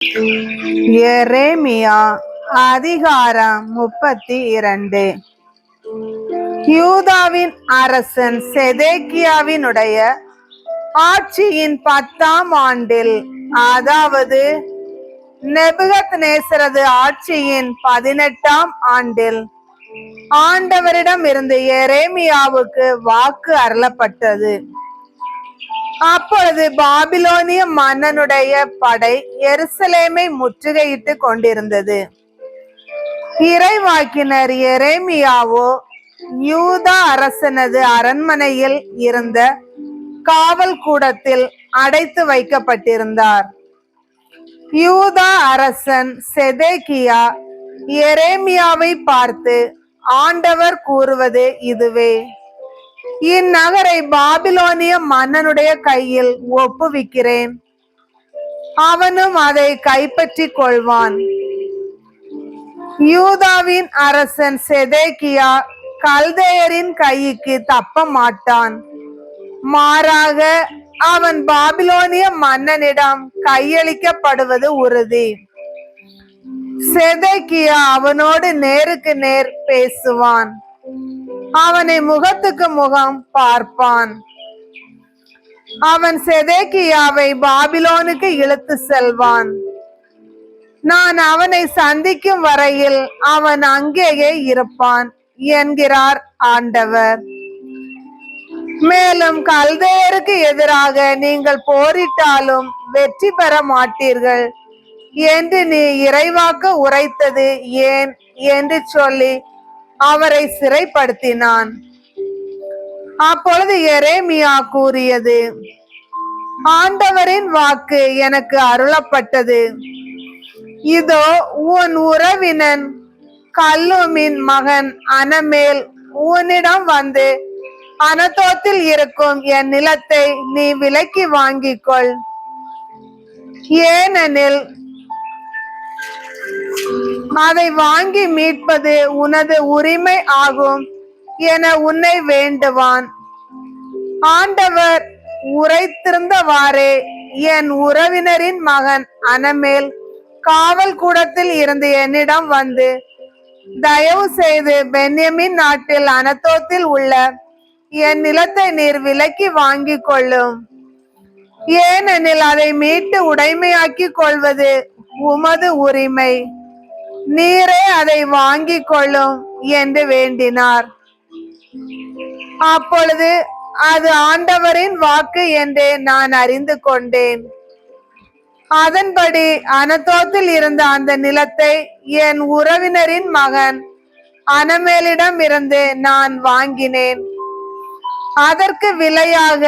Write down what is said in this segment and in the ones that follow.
எரேமியா அதிகாரம் 32. யூதாவின் அரசன் செதேக்கியாவினுடைய ஆட்சியின் 10ஆம் ஆண்டில், அதாவது நேபுகத்நேசரது ஆட்சியின் 18ஆம் ஆண்டில், ஆண்டவரிடம் இருந்து எரேமியாவுக்கு வாக்கு அருளப்பட்டது. அப்பொழுது பாபிலோனிய மன்னனுடைய படை எருசலேமை முற்றுகையிட்டு கொண்டிருந்தது. இறைவாக்கினர் எரேமியாவோ யூதா அரசனது அரண்மனையில் இருந்த காவல் கூடத்தில் அடைத்து வைக்கப்பட்டிருந்தார். யூதா அரசன் செதேக்கியா எரேமியாவை பார்த்து, ஆண்டவர் கூறுவது இதுவே: இந்நகரை பாபிலோனிய மன்னனுடைய கையில் ஒப்புவிக்கிறேன். அவனும் அதை கைப்பற்றிக் கொள்வான். யூதாவின் அரசன் செதேக்கியா கல்தேயரின் கைக்கு தப்ப மாட்டான். மாறாக அவன் பாபிலோனிய மன்னனிடம் கையளிக்கப்படுவது உறுதி. செதேக்கியா அவனோடு நேருக்கு நேர் பேசுவான். அவனை முகத்துக்கு முகம் பார்ப்பான். அவன் செதேக்கியாவை பாபிலோனுக்கு இழுத்து செல்வான். நான் அவனை சந்திக்கும் வரையில் அவன் அங்கேயே இருப்பான் என்கிறார் ஆண்டவர். மேலும் கல்தேயருக்கு எதிராக நீங்கள் போரிட்டாலும் வெற்றி பெற மாட்டீர்கள் என்று நீ இறைவாக்கு உரைத்தது ஏன் என்று சொல்லி அவரை சிறைப்படுத்தினான். அப்பொழுது எரேமியா கூறியது: ஆண்டவரின் வாக்கு எனக்கு அருளப்பட்டது. இதோ, உன் உறவினன் கல்லூமின் மகன் அனமேல் உன்னிடம் வந்து, அனதோத்தில் இருக்கும் என் நிலத்தை நீ விலைக்கு வாங்கிக் கொள், ஏனெனில் அதை வாங்கி மீட்பது உனது உரிமை ஆகும் என உன்னை வேண்டுவான். ஆண்டவர் உரைத்திருந்தவாறே என் உறவினரின் மகன் அனமேல் காவல் கூடத்தில் இருந்து என்னிடம் வந்து, தயவு செய்து பென்யமின் நாட்டில் அனதோத்தில் உள்ள என் நிலத்தை நீர் விலைக்கு வாங்கிக் கொள்ளும், ஏனெனில் அதை மீட்டு உடைமையாக்கிக் கொள்வது உமது உரிமை. நீரே அதை வாங்கிக் கொள்ளும் என்று வேண்டினார். அப்பொழுது அது ஆண்டவரின் வாக்கு என்று நான் அறிந்து கொண்டேன். அதன்படி அனதோத்தில் இருந்த அந்த நிலத்தை என் உறவினரின் மகன் அனமேலிடம் இருந்து நான் வாங்கினேன். அதற்கு விலையாக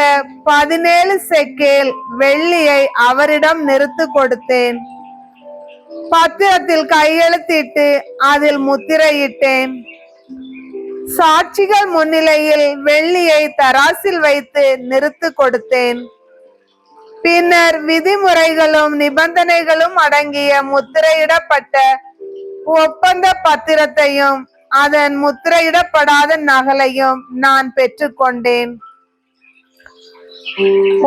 17 செக்கேல் வெள்ளியை அவரிடம் நிறுத்து கொடுத்தேன். பத்திரத்தில் கையெழுத்திட்டு அதில் முத்திரையிட்டேன். சாட்சிகள் முன்னிலையில் வெள்ளியை தராசில் வைத்து நிறுத்து கொடுத்தேன். பின்னர் விதிமுறைகளும் நிபந்தனைகளும் அடங்கிய முத்திரையிடப்பட்ட ஒப்பந்த பத்திரத்தையும் அதன் முத்திரையிடப்படாத நகலையும் நான் பெற்றுக்கொண்டேன்.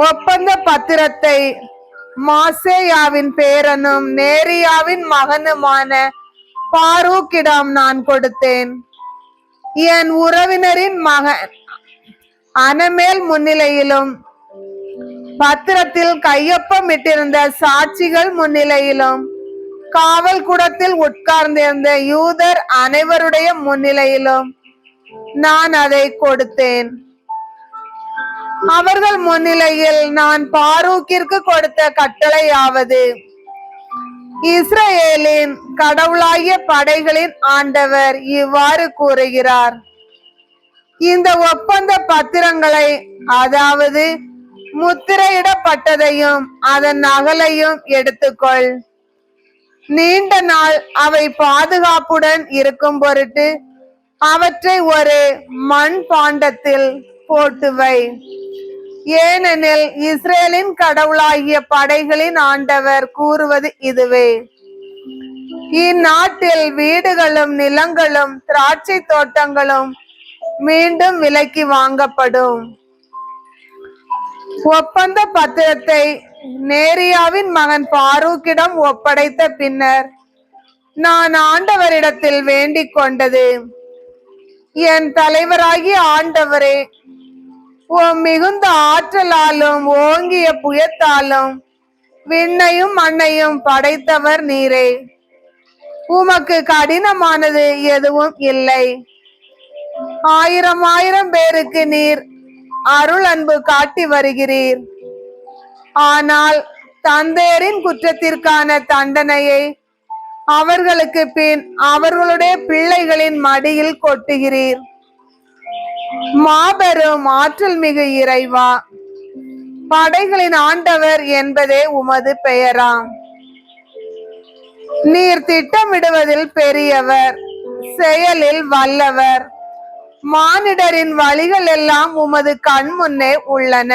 ஒப்பந்த பத்திரத்தை மாசேயாவின் பேரனும் நேரியாவின் மகனுமான பாரூக்கிடம் நான் கொடுத்தேன். என் உறவினரின் மகன் அனமேல் முன்னிலையிலும் பத்திரத்தில் கையொப்பமிட்டிருந்த சாட்சிகள் முன்னிலையிலும் காவல் கூடத்தில் உட்கார்ந்திருந்த யூதர் அனைவருடைய முன்னிலையிலும் நான் அதை கொடுத்தேன். அவர்கள் முன்னிலையில் நான் பாரூக்கிற்கு கொடுத்த கட்டளையாவது: இஸ்ரவேலின் கடவுளாகிய படைகளின் ஆண்டவர் இவ்வாறு கூறுகிறார்: இந்த ஒப்பந்த பத்திரங்களை, அதாவது முத்திரையிடப்பட்டதையும் அதன் நகலையும் எடுத்துக்கொள். நீண்ட நாள் அவை பாதுகாப்புடன் இருக்கும் பொருட்டு அவற்றை ஒரு மண் பாண்டத்தில் போட்டு வை. ஏனெனில் இஸ்ரேலின் கடவுளாகிய படைகளின் ஆண்டவர் கூறுவது இதுவே: இந்நாட்டில் வீடுகளும் நிலங்களும் திராட்சை தோட்டங்களும் மீண்டும் விலைக்கு வாங்கப்படும். ஒப்பந்த பத்திரத்தை நேரியாவின் மகன் பாரூக்கிடம் ஒப்படைத்த பின்னர் நான் ஆண்டவரிடத்தில் வேண்டிக் கொண்டது, என் தலைவராகிய ஆண்டவரே, உம் மிகுந்த ஆற்றலாலும் ஓங்கிய புயத்தாலும் விண்ணையும் மண்ணையும் படைத்தவர் நீரே. உமக்கு கடினமானது எதுவும் இல்லை. ஆயிரம் ஆயிரம் பேருக்கு நீர் அருள் அன்பு காட்டி வருகிறீர். ஆனால் தந்தையரின் குற்றத்திற்கான தண்டனையை அவர்களுக்கு பின் அவர்களுடைய பிள்ளைகளின் மடியில் கொட்டுகிறீர். மாபெரும் ஆற்றல் மிகு இறைவா, படைகளின் ஆண்டவர் என்பதே உமது பெயராம். நீர் திட்டமிடுவதில் பெரியவர், செயலில் வல்லவர். மானிடரின் வழிகள் எல்லாம் உமது கண் முன்னே உள்ளன.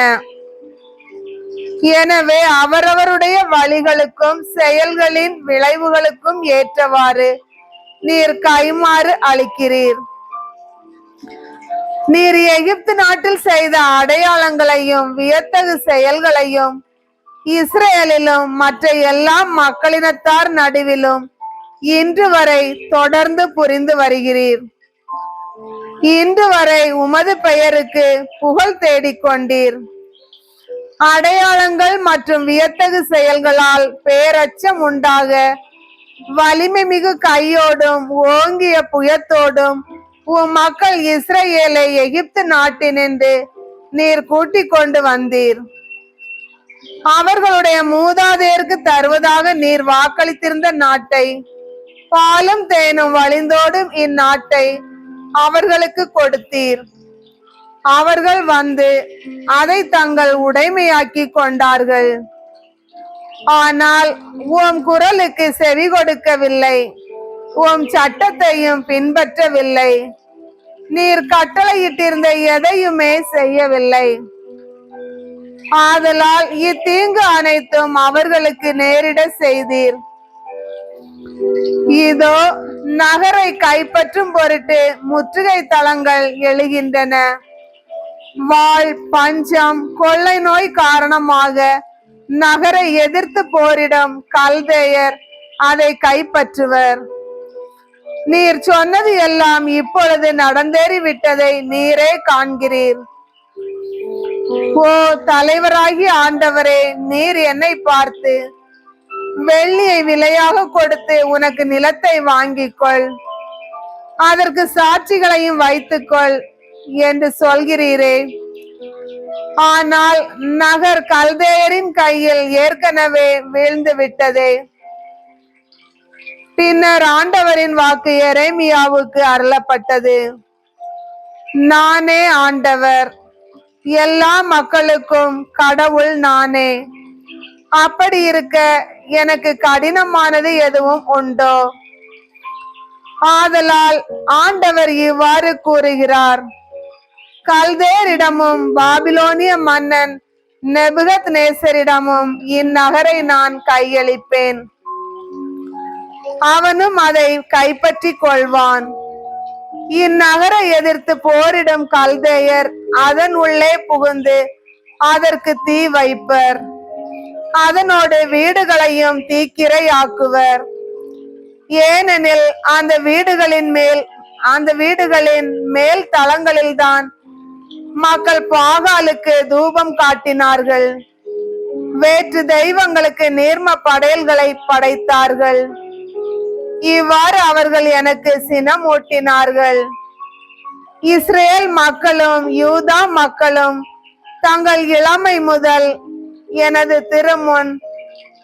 எனவே அவரவருடைய வழிகளுக்கும் செயல்களின் விளைவுகளுக்கும் ஏற்றவாறு நீர் கைமாறு அளிக்கிறீர். நீர் எகிப்து நாட்டில் செய்த அடையாளங்களையும் வியத்தகு செயல்களையும் இஸ்ரேலிலும் மற்ற எல்லா மக்களினத்தார் நடுவிலும் இன்று வரை தொடர்ந்து புரிந்து வருகிறீர். இன்று வரை உமது பெயருக்கு புகழ் தேடிக்கொண்டீர். அடையாளங்கள் மற்றும் வியத்தகு செயல்களால் பேரச்சம் உண்டாக வலிமை மிகு கையோடும் ஓங்கிய புயத்தோடும் உம் மக்கள் இஸ்ரேலை எகிப்து நாட்டினின்று நீர் கூட்டிக் கொண்டு வந்தீர். அவர்களுடைய மூதாதையருக்கு தருவதாக நீர் வாக்களித்திருந்த நாட்டை, பாலும் தேனும் வழிந்தோடும் இந்நாட்டை அவர்களுக்கு கொடுத்தீர். அவர்கள் வந்து அதை தங்கள் உடைமையாக்கி கொண்டார்கள். ஆனால் உம் குரலுக்கு செவி கொடுக்கவில்லை, உம் சட்டத்தையும் பின்பற்றவில்லை. நீர் கட்டளையிட்டிருந்த எதையுமே செய்யவில்லை. ஆதலால் இத்தீங்கு அனைத்தும் அவர்களுக்கு நேரிட செய்தீர். இதோ நகரை கைப்பற்றும் பொருட்டு முற்றுகை தளங்கள் எழுகின்றன. வாள், பஞ்சம், கொள்ளை நோய் காரணமாக நகரை எதிர்த்து போரிடும் கல்தேயர் அதை கைப்பற்றுவர். நீர் சொன்னது எல்லாம் இப்பொழுது நடந்தேறி விட்டதை நீரே காண்கிறீர். ஓ தலைவராகிய ஆண்டவரே, நீர் என்னை பார்த்து வெள்ளியை விலையாக கொடுத்து உனக்கு நிலத்தை வாங்கிக்கொள், அதற்கு சாட்சிகளையும் வைத்துக்கொள் என்று சொல்கிறீரே. ஆனால் நகர் கல்தேயரின் கையில் ஏற்கனவே வீழ்ந்து விட்டதே. பின்னர் ஆண்டவரின் வாக்கு எரேமியாவுக்கு அருளப்பட்டது. நானே ஆண்டவர், எல்லா மக்களுக்கும் கடவுள் நானே. அப்படி இருக்க எனக்கு கடினமானது எதுவும் உண்டோ? ஆதலால் ஆண்டவர் இவ்வாறு கூறுகிறார், கல்தேரிடமும் பாபிலோனிய மன்னன் நேபுகத்நேசரிடமும் இந்நகரை நான் கையளிப்பேன். அவனும் அதை கைப்பற்றி கொள்வான். இந்நகரை எதிர்த்து போரிடும் கல்தேயர் அதன் உள்ளே புகுந்து அதற்கு தீ வைப்பர். அதனோடு வீடுகளையும் தீக்கிரையாக்குவர். ஏனெனில் அந்த வீடுகளின் மேல் தளங்களில்தான் மக்கள் பாகாலுக்கு தூபம் காட்டினார்கள், வேற்று தெய்வங்களுக்கு நீர்ம படையல்களை படைத்தார்கள். இவ்வாறு அவர்கள் எனக்கு சினம் ஊட்டினார்கள். இஸ்ரேல் மக்களும் யூதா மக்களும் தங்கள் இளமை முதல் எனது திருமுன்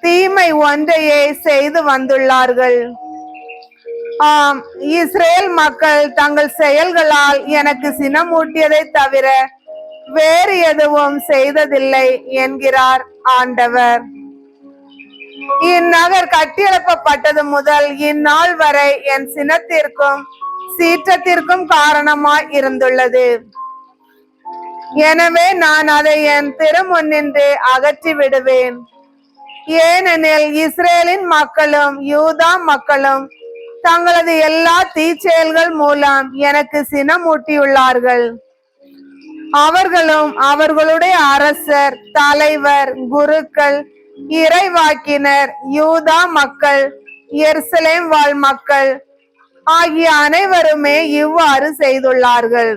தீமை ஒன்றையே செய்து வந்துள்ளார்கள். ஆம், இஸ்ரேல் மக்கள் தங்கள் செயல்களால் எனக்கு சினமூட்டியதை தவிர வேறு எதுவும் செய்ததில்லை என்கிறார் ஆண்டவர். இந்நகர் கட்டியெழுப்பப்பட்டது முதல் இந்நாள் வரை என் சினத்திற்கும் சீற்றத்திற்கும் காரணமாய் இருந்துள்ளது. எனவே நான் அதை என் திருமுன்னின்று அகற்றி விடுவேன். ஏனெனில் இஸ்ரேலின் மக்களும் யூதா மக்களும் தங்களது எல்லா தீச்செயல்கள் மூலம் எனக்கு சினமூட்டியுள்ளார்கள். அவர்களும் அவர்களுடைய அரசர், தலைவர், குருக்கள், இறைவாக்கினர், யூதா மக்கள், எருசலேம் வாழ் மக்கள் ஆகிய அனைவருமே இவ்வாறு செய்துள்ளார்கள்.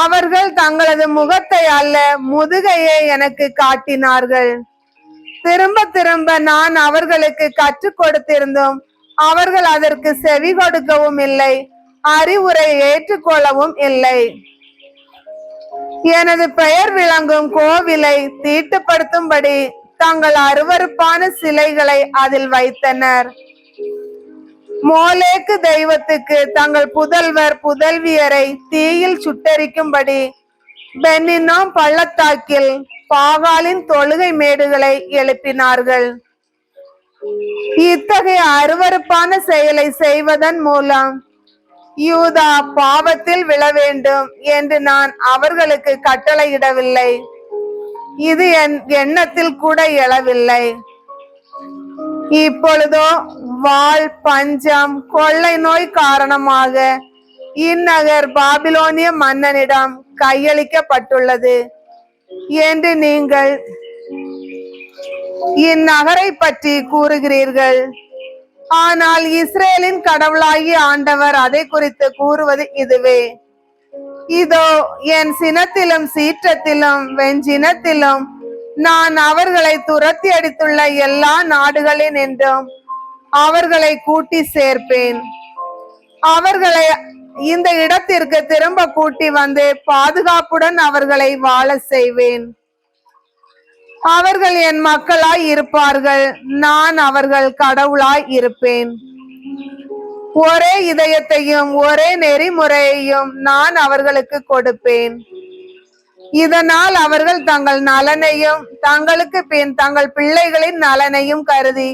அவர்கள் தங்களது முகத்தை அல்ல, முதுகையே எனக்கு காட்டினார்கள். திரும்ப திரும்ப நான் அவர்களுக்கு கற்றுக் கொடுத்திருந்தும் அவர்கள் அதற்கு செவி கொடுக்கவும் இல்லை, அறிவுரை ஏற்றுக்கொள்ளவும் இல்லை. எனது பெயர் விளங்கும் கோவிலை தீட்டுப்படுத்தும்படி தங்கள் அருவருப்பான சிலைகளை அதில் வைத்தனர். மோலேக்கு தெய்வத்துக்கு தங்கள் புதல்வர் புதல்வியரை தீயில் சுட்டரிக்கும்படி பென்னினோம் பள்ளத்தாக்கில் பாகாலின் தொழுகை மேடுகளை எழுப்பினார்கள். இத்தகைய அருவருப்பான செயலை செய்வதன் மூலம் யூதா பாவத்தில் விழ வேண்டும் என்று நான் அவர்களுக்கு கட்டளையிடவில்லை. இது என் எண்ணத்தில் கூட எழவில்லை. இப்பொழுதோ வாள், பஞ்சம், கொள்ளை நோய் காரணமாக இந்நகர் பாபிலோனிய மன்னனிடம் கையளிக்கப்பட்டுள்ளது என்று நீங்கள் இந்நகரை பற்றி கூறுகிறீர்கள். ஆனால் இஸ்ரேலின் கடவுளாகிய ஆண்டவர் அதை குறித்து கூறுவது இதுவே: இதோ என் சினத்திலும் சீற்றத்திலும் வெஞ்சினத்திலும் நான் அவர்களை துரத்தி அடித்துள்ள எல்லா நாடுகளின் என்றும் அவர்களை கூட்டி சேர்ப்பேன். அவர்களை இந்த இடத்திற்கு திரும்ப கூட்டி வந்து பாதுகாப்புடன் அவர்களை வாழ செய்வேன். அவர்கள் என் மக்களாய் இருப்பார்கள், நான் அவர்கள் கடவுளாய் இருப்பேன். ஒரே இதயத்தையும் ஒரே நெறிமுறையையும் நான் அவர்களுக்கு கொடுப்பேன். இதனால் அவர்கள் தங்கள் நலனையும் தங்களுக்கு பின் தங்கள் பிள்ளைகளின் நலனையும் கருதி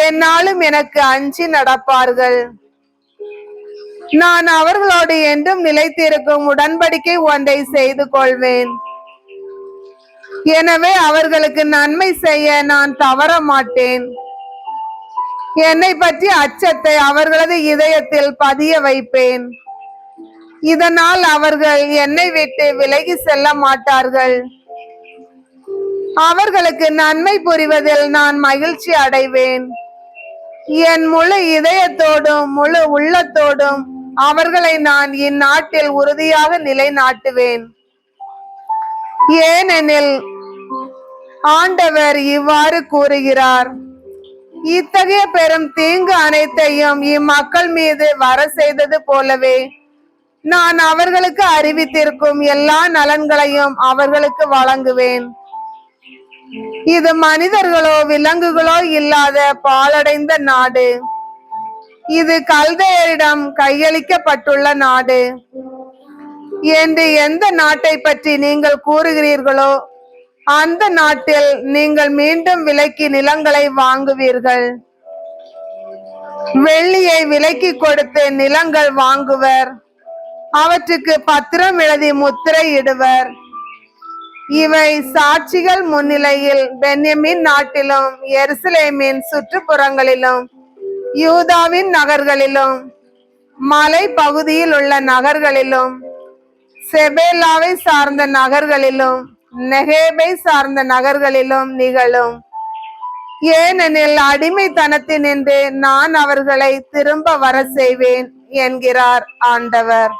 என்னாலும் எனக்கு அஞ்சி நடப்பார்கள். நான் அவர்களோடு என்றும் நிலைத்திருக்கும் உடன்படிக்கை ஒன்றை செய்து கொள்வேன். எனவே அவர்களுக்கு நன்மை செய்ய நான் தவற மாட்டேன். என்னை பற்றி அச்சத்தை அவர்களது இதயத்தில் பதிய வைப்பேன். இதனால் அவர்கள் என்னை விட்டு விலகி செல்ல மாட்டார்கள். அவர்களுக்கு நன்மை புரிவதில் நான் மகிழ்ச்சி அடைவேன். என் முழு இதயத்தோடும் முழு உள்ளத்தோடும் அவர்களை நான் இந்நாட்டில் உறுதியாக நிலைநாட்டுவேன். ஏனெனில் ஆண்டவர் இவ்வாறு கூறுகிறார்: இத்தகைய பெரும் தீங்கு அனைத்தையும் இம்மக்கள் மீது வர செய்தது போலவே நான் அவர்களுக்கு அறிவித்திருக்கும் எல்லா நலன்களையும் அவர்களுக்கு வழங்குவேன். இது மனிதர்களோ விலங்குகளோ இல்லாத பாழடைந்த நாடு. இது கல்தையரிடம் கையளிக்கப்பட்டுள்ள நாடு என்று எந்த நாட்டை பற்றி நீங்கள் கூறுகிறீர்களோ அந்த நாட்டில் நீங்கள் மீண்டும் விலைக்கு நிலங்களை வாங்குவீர்கள். வெள்ளியை விலைக்கு கொடுத்து நிலங்கள் வாங்குவர், அவற்றுக்கு பத்திரம் எழுதி முத்திரை இடுவர். இவை சாட்சிகள் முன்னிலையில் பென்யமீன் நாட்டிலும் எருசலேமின் சுற்றுப்புறங்களிலும் யூதாவின் நகர்களிலும் மலை பகுதியில் உள்ள நகர்களிலும் செபேலாவை சார்ந்த நகர்களிலும் நெகேபை சார்ந்த நகர்களிலும் நிகழும். ஏனெனில் அடிமைத்தனத்தினின்று நான் அவர்களை திரும்ப வர செய்வேன் என்கிறார் ஆண்டவர்.